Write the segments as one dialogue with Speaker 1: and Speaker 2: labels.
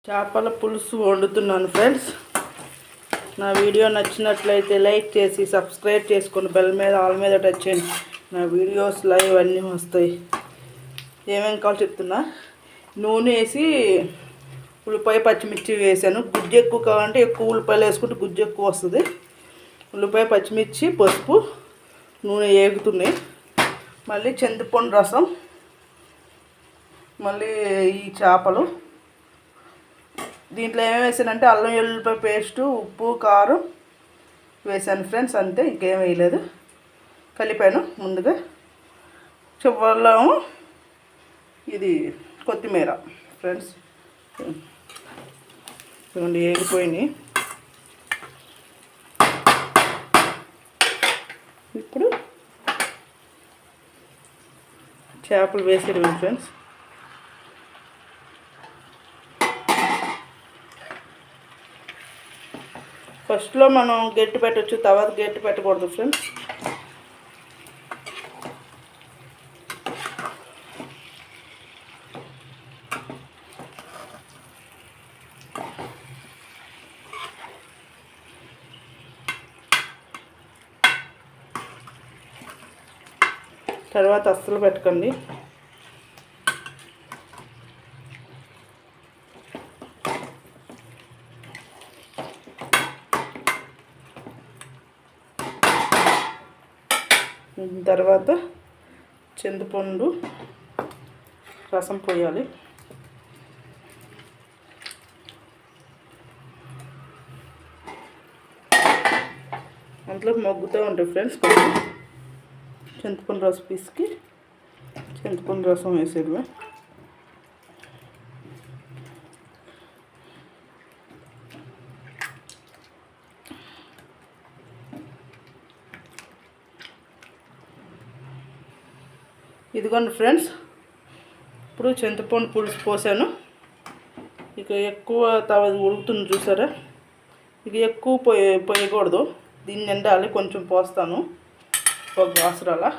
Speaker 1: చేపల పులుసు వండుతున్నాను ఫ్రెండ్స్. నా వీడియో నచ్చినట్లయితే లైక్ చేసి సబ్స్క్రైబ్ చేసుకొని బెల్ మీద ఆల్ మీద టచ్ చేయండి. నా వీడియోస్ లైవ్ అన్నీ వస్తాయి. ఏమేమి కావాలో చెప్తున్నా. నూనె వేసి ఉల్లిపాయ పచ్చిమిర్చి వేసాను. గుజ్జు ఎక్కువ కావాలంటే ఎక్కువ ఉల్లిపాయలు వేసుకుంటే గుజ్జు ఎక్కువ వస్తుంది. ఉల్లిపాయ పచ్చిమిర్చి పసుపు నూనె వేగుతున్నాయి. మళ్ళీ చింతపండు రసం, మళ్ళీ ఈ చేపలు. దీంట్లో ఏమేమి వేసానంటే అల్లం వెల్లుల్లిపాయ పేస్టు, ఉప్పు, కారం వేసాను ఫ్రెండ్స్. అంతే, ఇంకేం వేయలేదు. కలిపాను ముందుగా. చివరిలో ఇది కొత్తిమీర ఫ్రెండ్స్. ఇవ్వండి, వేగిపోయినాయి. ఇప్పుడు చేపలు వేసేయడం ఫ్రెండ్స్. ఫస్ట్లో మనం గట్టి పెట్టచ్చు, తర్వాత గట్టి పెట్టకూడదు ఫ్రెండ్స్. తర్వాత అస్సలు పెట్టకండి. తర్వాత చింతపండు రసం పోయాలి. అందులో మగ్గుతూ ఉంటాయి ఫ్రెండ్స్. కొంచెం చింతపండు రసం పిసికి చింతపండు రసం వేసేది. ఇదిగోండి ఫ్రెండ్స్, ఇప్పుడు చింతపండు పులుసు పోసాను. ఇక ఎక్కువ ఉడుకుతుంది చూసారా. ఇక ఎక్కువ పోయకూడదు, దీన్ని నిండాలి. కొంచెం పోస్తాను, ఒక గ్లాసు అలా.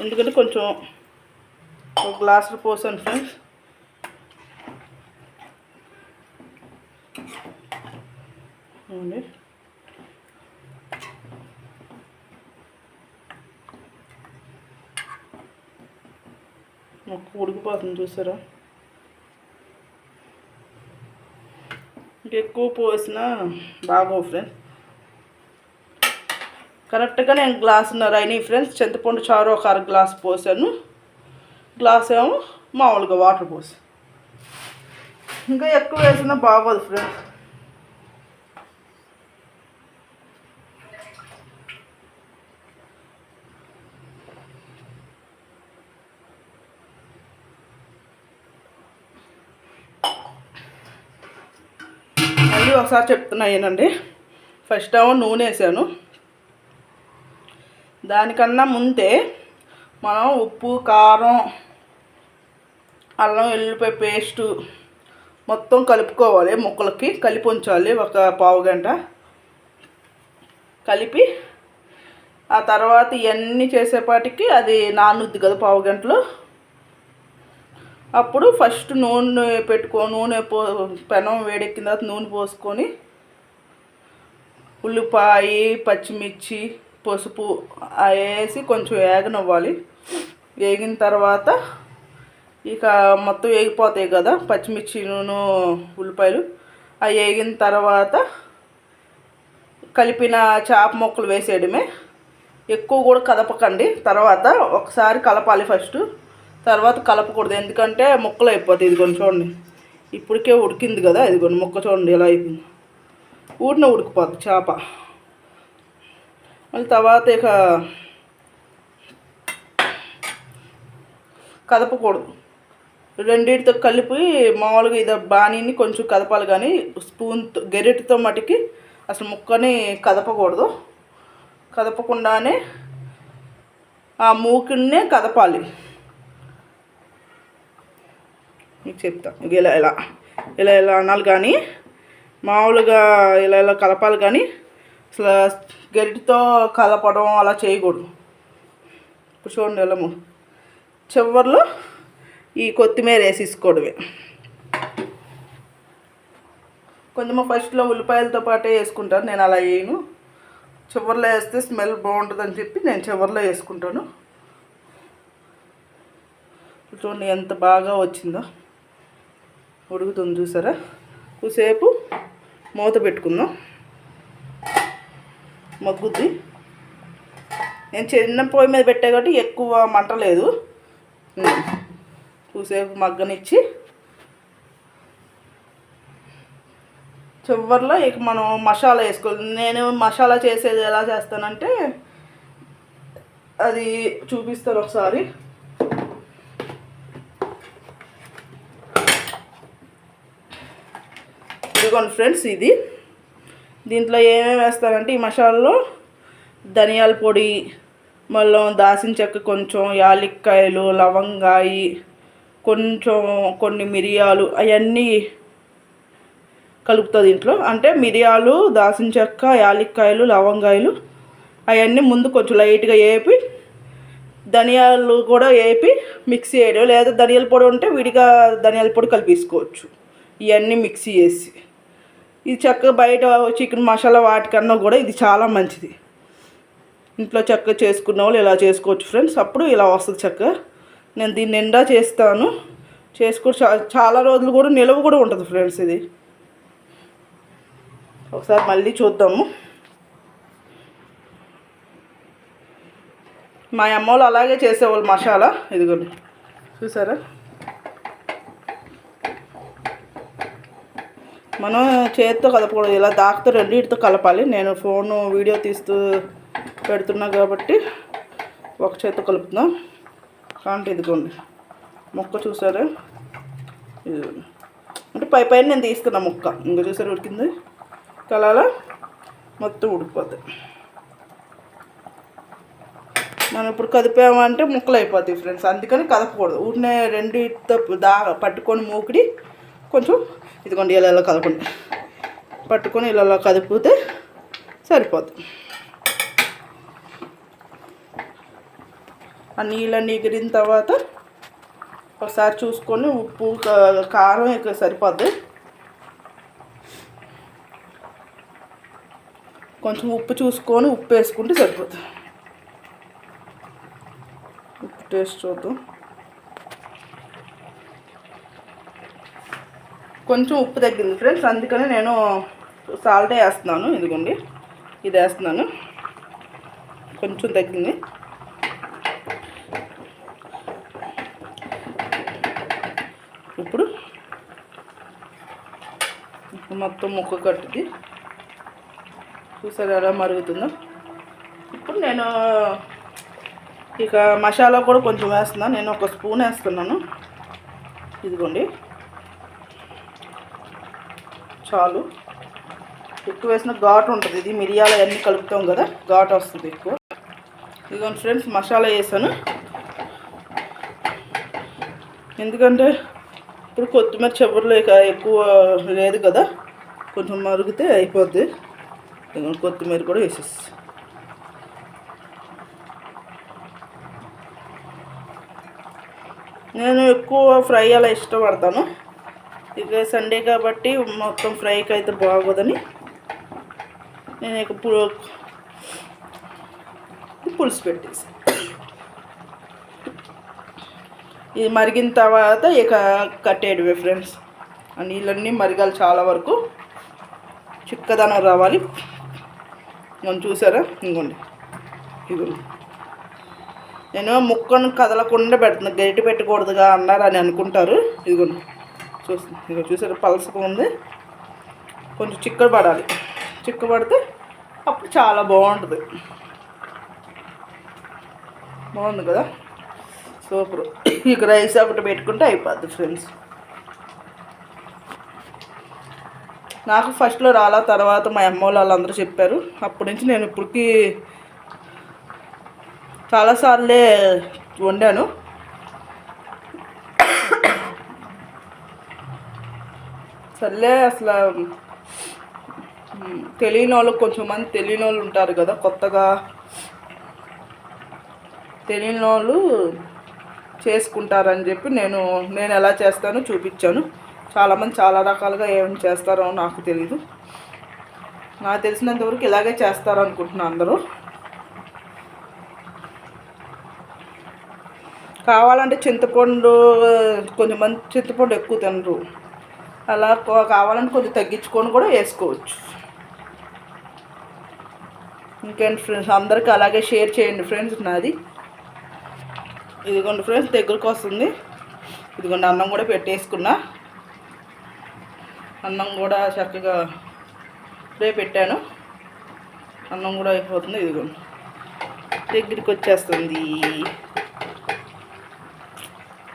Speaker 1: ఎందుకంటే కొంచెం ఒక గ్లాసు పోసాను ఫ్రెండ్స్. మొక్క ఉడికిపోతుంది చూసారా. ఇంకెక్కువ పోసినా బాగోవు ఫ్రెండ్స్. కరెక్ట్గా నేను గ్లాసున్నర అయినాయి ఫ్రెండ్స్. చింతపండు చారు ఒక అర గ్లాసు పోసాను, గ్లాస్ ఏమో మామూలుగా వాటర్ పోసి. ఇంకా ఎక్కువ వేసినా బాగోదు ఫ్రెండ్స్. మళ్ళీ ఒకసారి చెప్తున్నా ఏనండి. ఫస్ట్ ఏమో నూనె వేసాను. దానికన్నా ముందే మనం ఉప్పు, కారం, అల్లం వెల్లుల్లిపాయ పేస్టు మొత్తం కలుపుకోవాలి. ముక్కలకి కలిపి ఉంచాలి ఒక పావు గంట. కలిపి ఆ తర్వాత ఇవన్నీ చేసేపాటికి అది నానుద్ది కదా పావు గంటలో. అప్పుడు ఫస్ట్ నూనె పెనం వేడెక్కిన తర్వాత నూనె పోసుకొని ఉల్లిపాయ, పచ్చిమిర్చి, పసుపు వేసి కొంచెం వేగనివ్వాలి. వేగిన తర్వాత ఇక మొత్తం వేగిపోతాయి కదా పచ్చిమిర్చి, నూనె, ఉల్లిపాయలు. అవి వేగిన తర్వాత కలిపిన చేప ముక్కలు వేసేయడమే. ఎక్కువ కూడా కదపకండి. తర్వాత ఒకసారి కలపాలి ఫస్ట్, తర్వాత కలపకూడదు. ఎందుకంటే ముక్కలు అయిపోతాయి. ఇదిగోండి చూడండి, ఇప్పటికే ఉడికింది కదా. ఇదిగోండి ముక్క చూడండి ఎలా అయిపోయింది. ఊరినే ఉడికిపోతుంది చేప. మళ్ళీ తర్వాత ఇక కదపకూడదు. రెండింటితో కలిపి మామూలుగా ఇది బాణీని కొంచెం కదపాలి, కానీ స్పూన్తో గెరిటితో మటుకి అసలు ముక్కని కదపకూడదు. కదపకుండానే ఆ మూకిన్నే కదపాలి. మీకు చెప్తా. ఇలా ఇలా ఇలా ఇలా అనాలి, కానీ మామూలుగా ఇలా ఇలా కలపాలి, కానీ అసలు గరిటితో కలపడం అలా చేయకూడదు. ఇప్పుడు చూడండి ఎలా చివర్లో ఈ కొత్తిమీర వేసేసుకోవడమే. కొంచెం ఫస్ట్లో ఉల్లిపాయలతో పాటే వేసుకుంటాను, నేను అలా వేయను. చివర్లో వేస్తే స్మెల్ బాగుంటుందని చెప్పి నేను చివర్లో వేసుకుంటాను. చూడండి ఎంత బాగా వచ్చిందో, ఉడుకుతుంది చూసారా. కొద్దిసేపు మూత పెట్టుకుందాం, మగ్గుద్ది. నేను చిన్న పొయ్యి మీద పెట్టా కాబట్టి ఎక్కువ మంట లేదు. కొద్దిసేపు మగ్గనిచ్చి చివర్లో ఇక మనం మసాలా వేసుకోవాలి. నేను మసాలా చేసేది ఎలా చేస్తానంటే అది చూపిస్తాను ఒకసారి. ఇదిగోండి ఫ్రెండ్స్, ఇది దీంట్లో ఏమేమి వేస్తానంటే ఈ మసాలాలో ధనియాల పొడి, మళ్ళీ దాల్చిన చెక్క, కొంచెం యాలక్కాయలు, లవంగాయి, కొంచెం కొన్ని మిరియాలు అవన్నీ కలుపుతుంది దీంట్లో. అంటే మిరియాలు, దాల్చిన చెక్క, యాలక్కాయలు, లవంగాయలు అవన్నీ ముందు కొంచెం లైట్గా వేపి, ధనియాలు కూడా వేపి మిక్సీ వేయడం, లేదా ధనియాల పొడి ఉంటే విడిగా ధనియాల పొడి కలిపేసుకోవచ్చు. ఇవన్నీ మిక్సీ చేసి ఈ చెక్క బయట చికెన్ మసాలా వాటికన్నా కూడా ఇది చాలా మంచిది. ఇంట్లో చెక్క చేసుకున్న వాళ్ళు ఇలా చేసుకోవచ్చు ఫ్రెండ్స్. అప్పుడు ఇలా వస్తుంది చెక్క. నేను దీన్ని నిండా చేస్తాను, చేసుకుని చాలా రోజులు కూడా నిలవ కూడా ఉంటుంది ఫ్రెండ్స్. ఇది ఒకసారి మళ్ళీ చూద్దాము. మా అమ్మ వాళ్ళు అలాగే చేసేవాళ్ళు మసాలా. ఇదిగోండి చూసారా. మనం చేతితో కలపకూడదు, ఇలా దాకుతో రెండింటితో కలపాలి. నేను ఫోన్ వీడియో తీస్తూ పెడుతున్నా కాబట్టి ఒక చేతితో కలుపుతున్నాం. కాబట్టి ఇదిగోండి ముక్క చూసారా, ఇదిగోండి. అంటే పైన నేను తీసుకున్నా ముక్క, ఇంకా చూసారా ఉడికింది. కలాల మొత్తం ఉడికిపోతాయి. మనం ఇప్పుడు కదిపామంటే ముక్కలు అయిపోతాయి ఫ్రెండ్స్. అందుకని కదపకూడదు, ఊరినే రెండింటితో పట్టుకొని మూకిడి కొంచెం ఇదిగోండి ఇలా కదపండి, పట్టుకొని ఇలా కదిపితే సరిపోతుంది. ఆ నీళ్ళన్నీ ఎగిరిన తర్వాత ఒకసారి చూసుకొని ఉప్పు కారం ఇక్కడ సరిపోద్ది. కొంచెం ఉప్పు చూసుకొని ఉప్పు వేసుకుంటే సరిపోతుంది. ఉప్పు టేస్ట్ చూద్దాం. కొంచెం ఉప్పు తగ్గింది ఫ్రెండ్స్, అందుకని నేను సాల్టే వేస్తున్నాను. ఇదిగోండి ఇది వేస్తున్నాను, కొంచెం తగ్గింది. ఇప్పుడు మొత్తం ముక్క కట్టుది చూసారు ఎలా మరుగుతుందో. ఇప్పుడు నేను ఇక మసాలా కూడా కొంచెం వేస్తున్నాను. నేను ఒక స్పూన్ వేస్తున్నాను. ఇదిగోండి చాలు, ఎక్కువ వేసిన ఘాటు ఉంటుంది. ఇది మిరియాలు అన్నీ కలుపుతాం కదా, ఘాటు వస్తుంది ఎక్కువ. ఇదిగోండి ఫ్రెండ్స్ మసాలా వేసాను, ఎందుకంటే ఇప్పుడు కొత్తిమీర చివరిలో ఎక్కువ లేదు కదా, కొంచెం మరిగితే అయిపోద్ది. ఇదిగోండి కొత్తిమీర కూడా వేసేసి నేను ఎక్కువ ఫ్రై అలా ఇష్టపడతాను. ఇక సండే కాబట్టి మొత్తం ఫ్రైకి అయితే బాగోదని నేను ఇక పులుసు పెట్టేసి ఇది మరిగిన తర్వాత ఇక కట్టేయడమే ఫ్రెండ్స్. ఆ నీళ్ళన్నీ మరిగాలి, చాలా వరకు చిక్కదనం రావాలి. మనం చూసారా, ఇంకోండి ఇదిగోండి. నేను ముక్కను కదలకుండా పెడుతున్నా, గరిటె పెట్టకూడదుగా అన్నారు అని అనుకుంటారు. ఇదిగోండి ఇదిగో చూసారా పలసగా ఉంది. కొంచెం చిక్కబడాలి, చిక్కబడితే అప్పుడు చాలా బాగుంటుంది. బాగుంది కదా, సూపర్. ఇక రైస్ ఒకటి పెట్టుకుంటే అయిపోద్ది ఫ్రెండ్స్. నాకు ఫస్ట్లో రాలా, తర్వాత మా అమ్మ వాళ్ళందరూ చెప్పారు. అప్పటి నుంచి నేను ఇప్పటికి చాలాసార్లే వండాను. సర్లే, అసలు తెలియని వాళ్ళు కొంచెం మంది తెలియని వాళ్ళు ఉంటారు కదా, కొత్తగా తెలియని వాళ్ళు చేసుకుంటారని చెప్పి నేను ఎలా చేస్తానో చూపించాను. చాలామంది చాలా రకాలుగా ఏమేమి చేస్తారో నాకు తెలీదు. నాకు తెలిసినంతవరకు ఇలాగే చేస్తారు అనుకుంటున్నాను అందరూ. కావాలంటే చింతపండు, కొంతమంది చింతపండు ఎక్కువ తినరు, అలా కావాలంటే కొంచెం తగ్గించుకొని కూడా వేసుకోవచ్చు. ఇంకేంటి ఫ్రెండ్స్, అందరికీ అలాగే షేర్ చేయండి ఫ్రెండ్స్. నాది ఇదిగోండి ఫ్రెండ్స్, దగ్గరకు వస్తుంది. ఇదిగోండి అన్నం కూడా పెట్టేసుకున్నా. అన్నం కూడా చక్కగా ఇప్పుడే పెట్టాను. అన్నం కూడా అయిపోతుంది. ఇదిగోండి దగ్గరికి వచ్చేస్తుంది.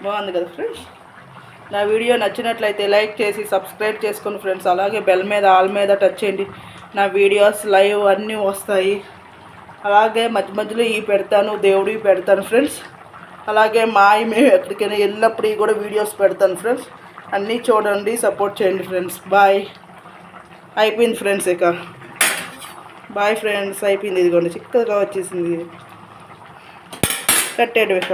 Speaker 1: బాగుంది కదా ఫ్రెండ్స్. నా వీడియో నచ్చినట్లయితే లైక్ చేసి సబ్స్క్రైబ్ చేసుకోండి ఫ్రెండ్స్. అలాగే బెల్ మీద ఆల్ మీద టచ్ చేయండి. నా వీడియోస్ లైవ్ అన్నీ వస్తాయి. అలాగే మధ్య మధ్యలో ఇవి పెడతాను, దేవుడివి పెడతాను ఫ్రెండ్స్. అలాగే మేము ఎక్కడికైనా వెళ్ళినప్పుడు కూడా వీడియోస్ పెడతాను ఫ్రెండ్స్. అన్నీ చూడండి, సపోర్ట్ చేయండి ఫ్రెండ్స్. బాయ్. అయిపోయింది ఫ్రెండ్స్, ఇక బాయ్ ఫ్రెండ్స్. అయిపోయింది. ఇదిగోండి చిక్కగా వచ్చేసింది. కట్టేడు ఇక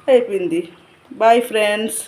Speaker 1: అయిపోయింది. Bye friends.